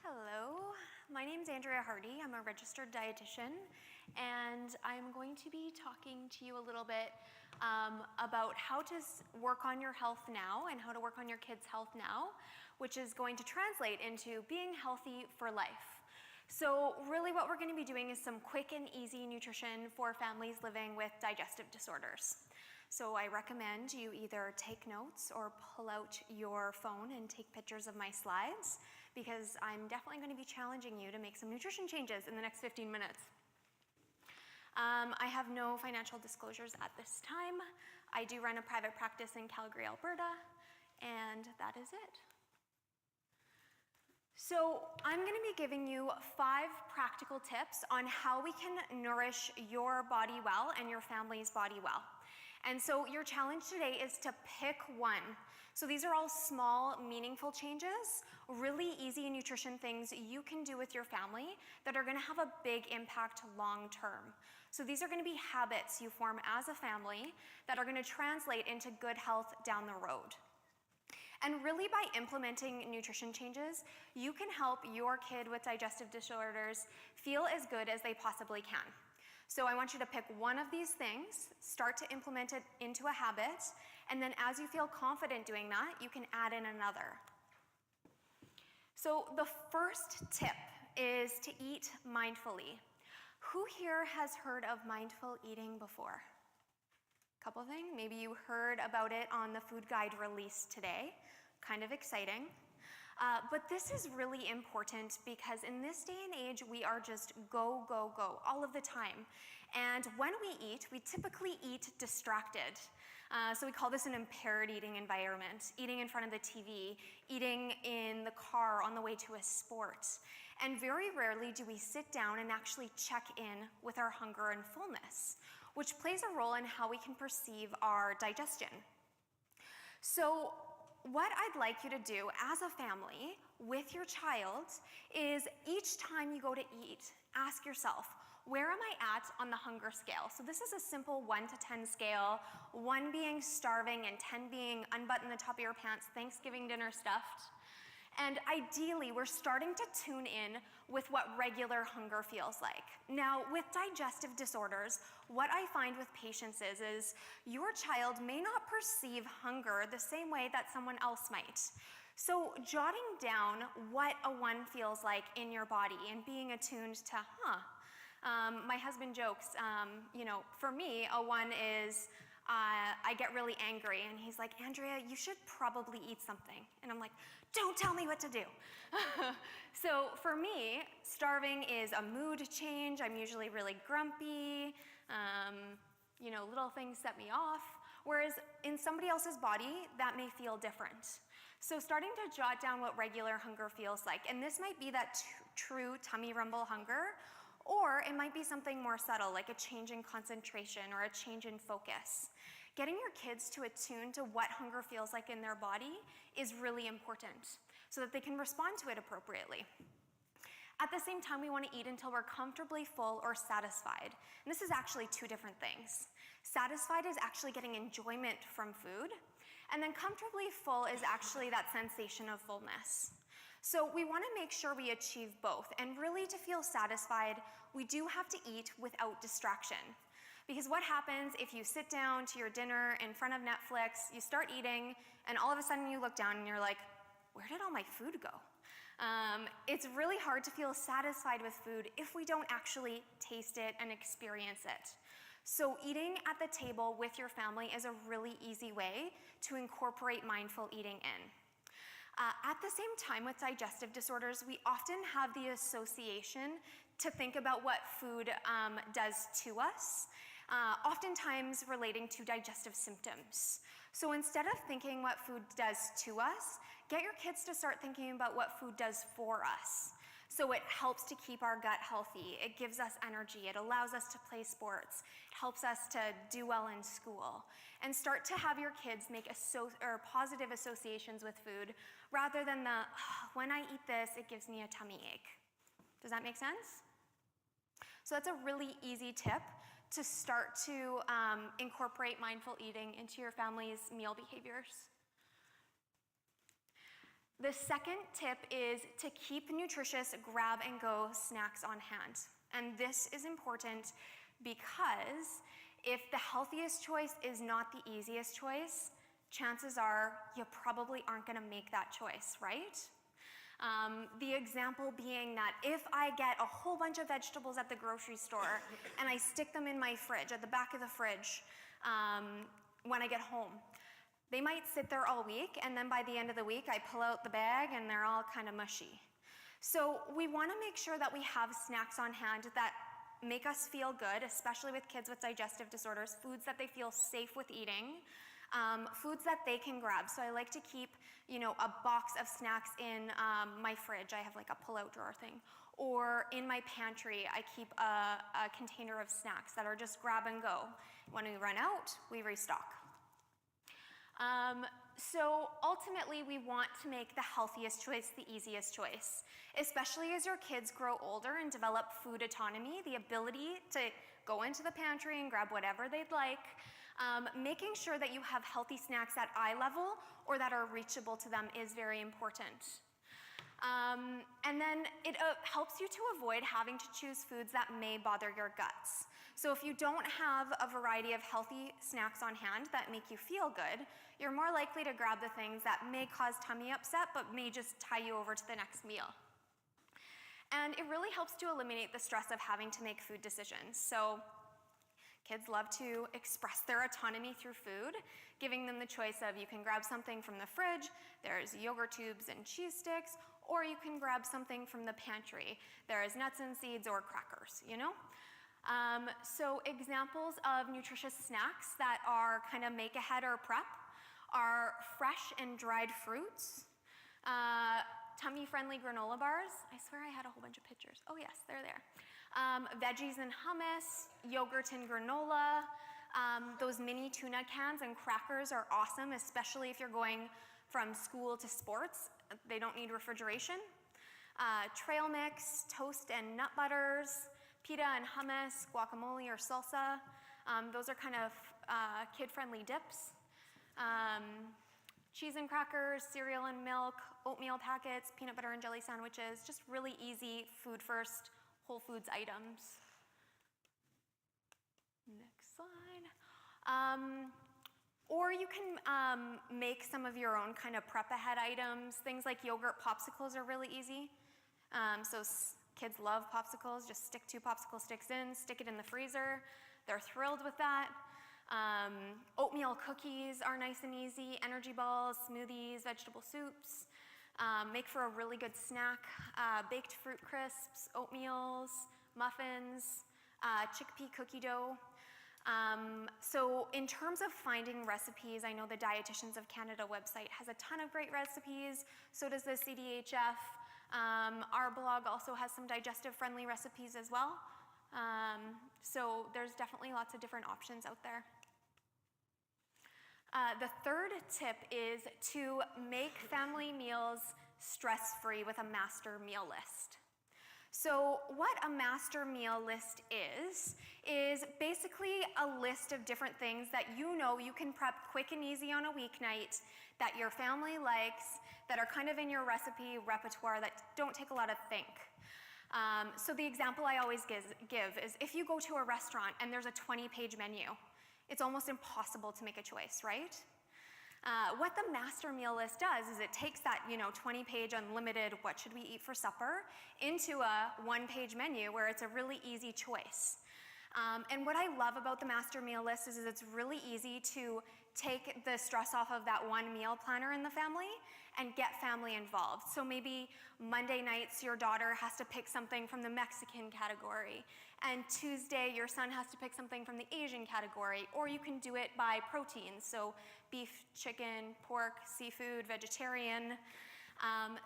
Hello, my name is Andrea. I'm a registered dietitian, and I'm going to be talking to you a little bit about how to work on your health now and how to work on your kids' health now, which is going to translate into being healthy for life. So really what we're going to be doing is some quick and easy nutrition for families living with digestive disorders. So I recommend you either take notes or pull out your phone and take pictures of my slides, because I'm definitely going to be challenging you to make some nutrition changes in the next 15 minutes. I have no financial disclosures at this time. I do run a private practice in Calgary, Alberta, and that is it. So I'm going to be giving you 5 practical tips on how we can nourish your body well and your family's body well. And so your challenge today is to pick one. So these are all small, meaningful changes, really easy nutrition things you can do with your family that are going to have a big impact long term. So these are going to be habits you form as a family that are going to translate into good health down the road. And really, by implementing nutrition changes, you can help your kid with digestive disorders feel as good as they possibly can. So I want you to pick one of these things, start to implement it into a habit, and then as you feel confident doing that, you can add in another. So the first tip is to eat mindfully. Who here has heard of mindful eating before? Couple things, maybe you heard about it on the food guide release today, kind of exciting. But this is really important because in this day and age, we are just go, go, go all of the time. And when we eat, we typically eat distracted. So we call this an impaired eating environment, eating in front of the TV, eating in the car on the way to a sport. And very rarely do we sit down and actually check in with our hunger and fullness, which plays a role in how we can perceive our digestion. So what I'd like you to do as a family with your child is each time you go to eat, ask yourself, where am I at on the hunger scale? So this is a simple 1 to 10 scale, 1 being starving and 10 being unbutton the top of your pants, Thanksgiving dinner stuffed. And ideally, we're starting to tune in with what regular hunger feels like. Now, with digestive disorders, what I find with patients is your child may not perceive hunger the same way that someone else might. So jotting down what a 1 feels like in your body and being attuned to, my husband jokes, for me, a 1 is, I get really angry, and he's like, Andrea, you should probably eat something. And I'm like, don't tell me what to do. So for me, starving is a mood change. I'm usually really grumpy. Little things set me off. Whereas in somebody else's body, that may feel different. So starting to jot down what regular hunger feels like. And this might be that true tummy rumble hunger, or it might be something more subtle, like a change in concentration or a change in focus. Getting your kids to attune to what hunger feels like in their body is really important so that they can respond to it appropriately. At the same time, we want to eat until we're comfortably full or satisfied. And this is actually 2 different things. Satisfied is actually getting enjoyment from food, and then comfortably full is actually that sensation of fullness. So we want to make sure we achieve both, and really to feel satisfied, we do have to eat without distraction. Because what happens if you sit down to your dinner in front of Netflix, you start eating, and all of a sudden you look down and you're like, where did all my food go? It's really hard to feel satisfied with food if we don't actually taste it and experience it. So eating at the table with your family is a really easy way to incorporate mindful eating in. At the same time, with digestive disorders, we often have the association to think about what food does to us, oftentimes relating to digestive symptoms. So instead of thinking what food does to us, get your kids to start thinking about what food does for us. So it helps to keep our gut healthy, it gives us energy, it allows us to play sports, it helps us to do well in school. And start to have your kids make positive associations with food rather than the, when I eat this, it gives me a tummy ache. Does that make sense? So that's a really easy tip to start to incorporate mindful eating into your family's meal behaviors. The second tip is to keep nutritious grab-and-go snacks on hand. And this is important because if the healthiest choice is not the easiest choice, chances are you probably aren't going to make that choice, right? The example being that if I get a whole bunch of vegetables at the grocery store and I stick them in my fridge, at the back of the fridge, when I get home, they might sit there all week, and then by the end of the week I pull out the bag and they're all kind of mushy. So we want to make sure that we have snacks on hand that make us feel good, especially with kids with digestive disorders, foods that they feel safe with eating, foods that they can grab. So I like to keep, a box of snacks in my fridge. I have like a pull-out drawer thing. Or in my pantry, I keep a container of snacks that are just grab and go. When we run out, we restock. So ultimately, we want to make the healthiest choice the easiest choice, especially as your kids grow older and develop food autonomy, the ability to go into the pantry and grab whatever they'd like. Making sure that you have healthy snacks at eye level or that are reachable to them is very important. And then it helps you to avoid having to choose foods that may bother your guts. So if you don't have a variety of healthy snacks on hand that make you feel good, you're more likely to grab the things that may cause tummy upset but may just tie you over to the next meal. And it really helps to eliminate the stress of having to make food decisions. So kids love to express their autonomy through food, giving them the choice of you can grab something from the fridge, there's yogurt tubes and cheese sticks, or you can grab something from the pantry. There's nuts and seeds or crackers, So examples of nutritious snacks that are kind of make ahead or prep are fresh and dried fruits, tummy-friendly granola bars. I swear I had a whole bunch of pictures. Oh yes, they're there. Veggies and hummus, yogurt and granola. Those mini tuna cans and crackers are awesome, especially if you're going from school to sports. They don't need refrigeration. Trail mix, toast and nut butters, pita and hummus, guacamole or salsa. Those are kind of kid-friendly dips. Cheese and crackers, cereal and milk, oatmeal packets, peanut butter and jelly sandwiches, just really easy food first, Whole Foods items. Next slide. Or you can make some of your own kind of prep ahead items. Things like yogurt popsicles are really easy. So kids love popsicles. Just stick 2 popsicle sticks in, stick it in the freezer. They're thrilled with that. Oatmeal cookies are nice and easy. Energy balls, smoothies, vegetable soups. Make for a really good snack. Baked fruit crisps, oatmeals, muffins, chickpea cookie dough. So in terms of finding recipes, I know the Dietitians of Canada website has a ton of great recipes. So does the CDHF. Our blog also has some digestive-friendly recipes as well. So there's definitely lots of different options out there. The third tip is to make family meals stress-free with a master meal list. So what a master meal list is basically a list of different things that you can prep quick and easy on a weeknight, that your family likes, that are kind of in your recipe repertoire, that don't take a lot of think. So the example I always give is if you go to a restaurant and there's a 20-page menu, it's almost impossible to make a choice, right? What the master meal list does is it takes that 20-page unlimited what should we eat for supper into a 1-page menu where it's a really easy choice. And what I love about the master meal list is it's really easy to take the stress off of that one meal planner in the family and get family involved. So maybe Monday nights your daughter has to pick something from the Mexican category, and Tuesday your son has to pick something from the Asian category, or you can do it by protein, so beef, chicken, pork, seafood, vegetarian.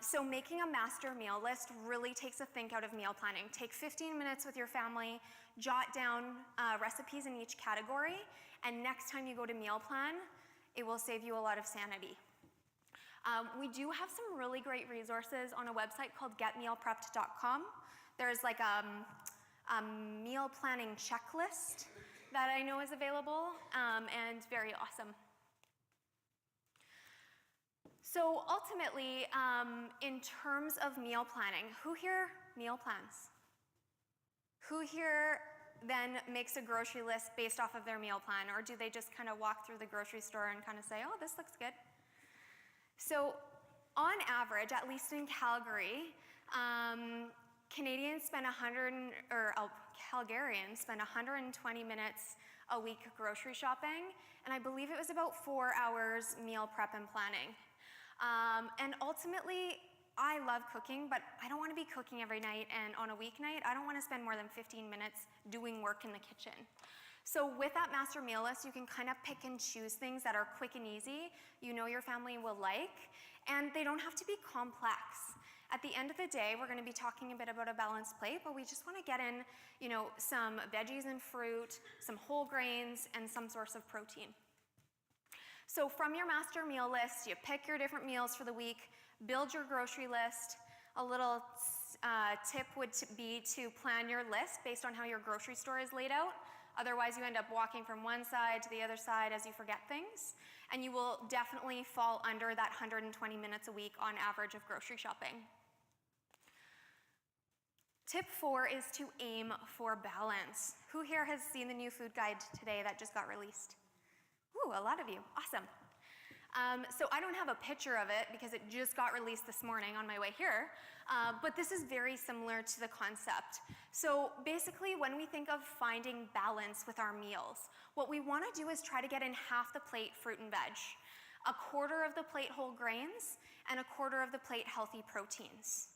So making a master meal list really takes a think out of meal planning. Take 15 minutes with your family, jot down recipes in each category, and next time you go to meal plan, it will save you a lot of sanity. We do have some really great resources on a website called getmealprepped.com. There's like a meal planning checklist that I know is available and very awesome. So ultimately, in terms of meal planning, who here meal plans? Who here then makes a grocery list based off of their meal plan, or do they just kind of walk through the grocery store and kind of say, oh, this looks good? So on average, at least in Calgary, Calgarians spend 120 minutes a week grocery shopping, and I believe it was about 4 hours meal prep and planning. And ultimately, I love cooking, but I don't want to be cooking every night, and on a weeknight, I don't want to spend more than 15 minutes doing work in the kitchen. So with that master meal list, you can kind of pick and choose things that are quick and easy, you know your family will like, and they don't have to be complex. At the end of the day, we're going to be talking a bit about a balanced plate, but we just want to get in, some veggies and fruit, some whole grains, and some source of protein. So from your master meal list, you pick your different meals for the week, build your grocery list. A little tip would be to plan your list based on how your grocery store is laid out. Otherwise, you end up walking from one side to the other side as you forget things. And you will definitely fall under that 120 minutes a week on average of grocery shopping. Tip 4 is to aim for balance. Who here has seen the new food guide today that just got released? Ooh, a lot of you, awesome. So I don't have a picture of it because it just got released this morning on my way here, but this is very similar to the concept. So basically, when we think of finding balance with our meals, what we want to do is try to get in half the plate fruit and veg, a quarter of the plate whole grains, and a quarter of the plate healthy proteins.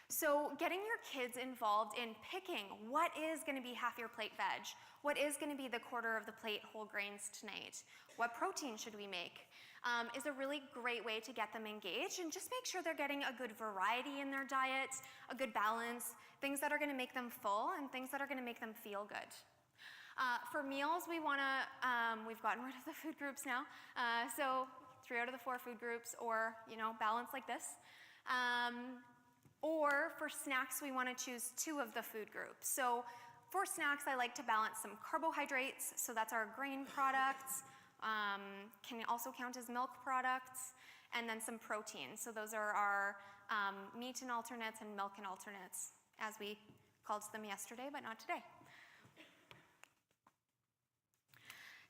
So getting your kids involved in picking what is going to be half your plate veg, what is going to be the quarter of the plate whole grains tonight, what protein should we make, is a really great way to get them engaged, and just make sure they're getting a good variety in their diet, a good balance, things that are going to make them full and things that are going to make them feel good. For meals, we've gotten rid of the food groups now, so 3 out of the 4 food groups, or balance like this. Or for snacks, we want to choose 2 of the food groups. So for snacks, I like to balance some carbohydrates, so that's our grain products, can also count as milk products, and then some protein. So those are our meat and alternates and milk and alternates, as we called them yesterday, but not today.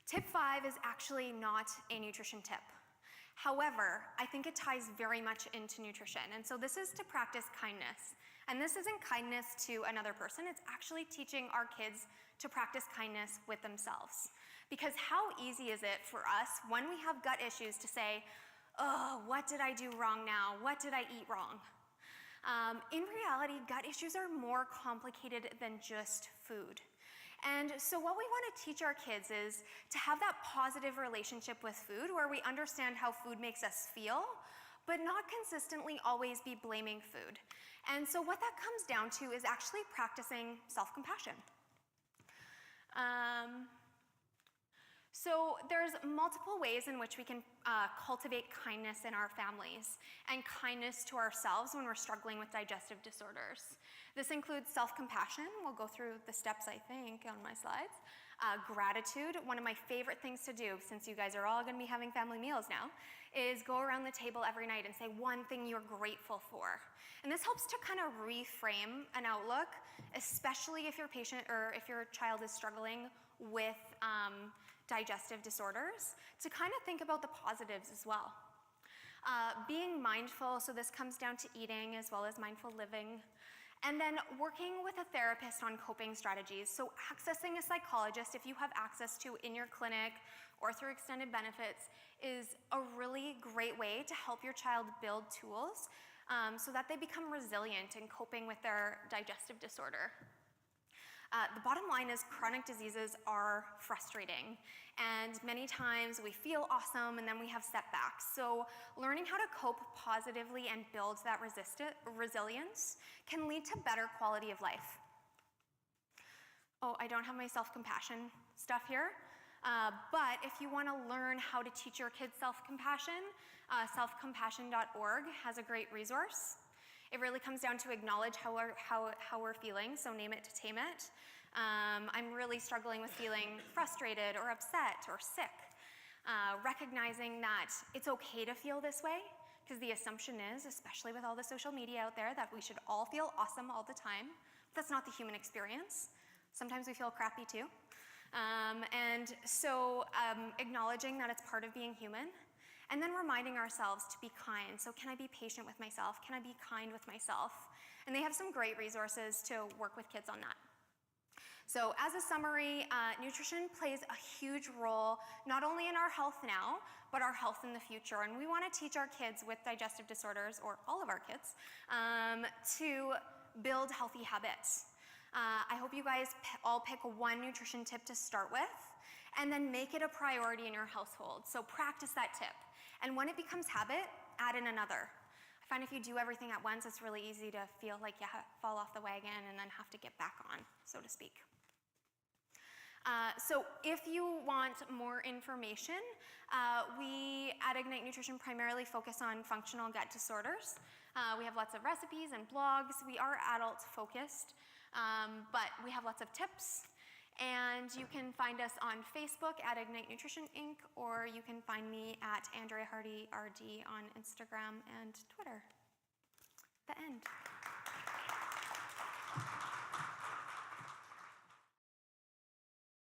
Tip 5 is actually not a nutrition tip. However, I think it ties very much into nutrition, and so this is to practice kindness. And this isn't kindness to another person, it's actually teaching our kids to practice kindness with themselves. Because how easy is it for us when we have gut issues to say, oh, what did I do wrong now? What did I eat wrong? In reality, gut issues are more complicated than just food. And so what we want to teach our kids is to have that positive relationship with food where we understand how food makes us feel, but not consistently always be blaming food. And so what that comes down to is actually practicing self-compassion. So there's multiple ways in which we can cultivate kindness in our families and kindness to ourselves when we're struggling with digestive disorders. This includes self-compassion. We'll go through the steps, I think, on my slides. Gratitude, one of my favorite things to do, since you guys are all going to be having family meals now, is go around the table every night and say one thing you're grateful for. And this helps to kind of reframe an outlook, especially if your patient or if your child is struggling with digestive disorders, to kind of think about the positives as well. Being mindful, so this comes down to eating as well as mindful living. And then working with a therapist on coping strategies. So accessing a psychologist, if you have access to in your clinic or through extended benefits, is a really great way to help your child build tools so that they become resilient in coping with their digestive disorder. The bottom line is chronic diseases are frustrating, and many times we feel awesome and then we have setbacks. So learning how to cope positively and build that resilience can lead to better quality of life. Oh, I don't have my self-compassion stuff here, but if you want to learn how to teach your kids self-compassion, selfcompassion.org has a great resource. It really comes down to acknowledge how we're feeling, so name it to tame it. I'm really struggling with feeling frustrated or upset or sick. Recognizing that it's okay to feel this way, because the assumption is, especially with all the social media out there, that we should all feel awesome all the time. That's not the human experience. Sometimes we feel crappy too. Acknowledging that it's part of being human, and then reminding ourselves to be kind. So can I be patient with myself? Can I be kind with myself? And they have some great resources to work with kids on that. So as a summary, nutrition plays a huge role, not only in our health now, but our health in the future. And we want to teach our kids with digestive disorders, or all of our kids, to build healthy habits. I hope you guys all pick one nutrition tip to start with, and then make it a priority in your household. So practice that tip. And when it becomes habit, add in another. I find if you do everything at once, it's really easy to feel like you fall off the wagon and then have to get back on, so to speak. So if you want more information, we at Ignite Nutrition primarily focus on functional gut disorders. We have lots of recipes and blogs. We are adult focused, but we have lots of tips. And you can find us on Facebook at Ignite Nutrition Inc., or you can find me at Andrea Hardy RD on Instagram and Twitter. The end.